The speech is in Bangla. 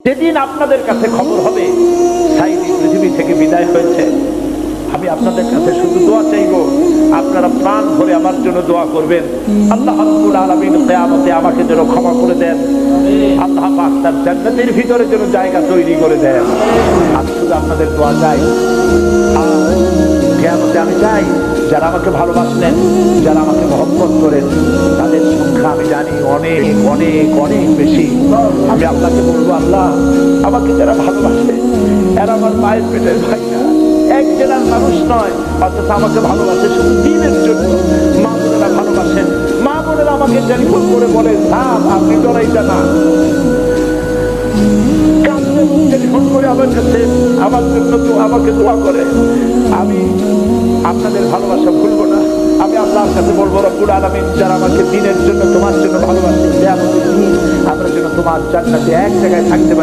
যেদিন আপনাদের কাছে খবর হবে সাইদি পৃথিবী থেকে বিদায় হয়েছে, আমি আপনাদের কাছে শুধু দোয়া চাইবো, আপনারা প্রাণ ভরে আমার জন্য দোয়া করবেন। আল্লাহ রাব্বুল আলামিন কিয়ামতে আমাকে যেন ক্ষমা করে দেন, আল্লাহ পাক তার জান্নাতের ভিতরে যেন জায়গা তৈরি করে দেন। আর শুধু আপনাদের দোয়া চাই, আর কিয়ামতে আমি চাই যারা আমাকে ভালোবাসলেন, যারা আমাকে মহব্বত করেন, তাদের সংখ্যা আমি জানি অনেক অনেক অনেক বেশি। আমি আল্লাহকে বলবো, আল্লাহ আমাকে যারা ভালোবাসে এরা আমার মায়ের পেটের ভাই না, এক জেলার মানুষ নয়, অথচ আমাকে ভালোবাসে শুধু দিনের জন্য। মা বোনেরা ভালোবাসেন, মা বোনেরা আমাকে টেলিফোন করে বলে, আপনি ডরাইটা না, টেলিফোন করে আমার কাছে আমার জন্য তো আমাকে দোয়া করে। আমি আপনাদের ভালোবাসা ভুলবো না। আমি আল্লাহর কাছে বলবো, রব্বুল আলামিন যারা আমাকে দিনের জন্য তোমার জন্য ভালোবাসে, আমরা যেন তোমার জান্নাতে এক জায়গায় থাকতে পারি।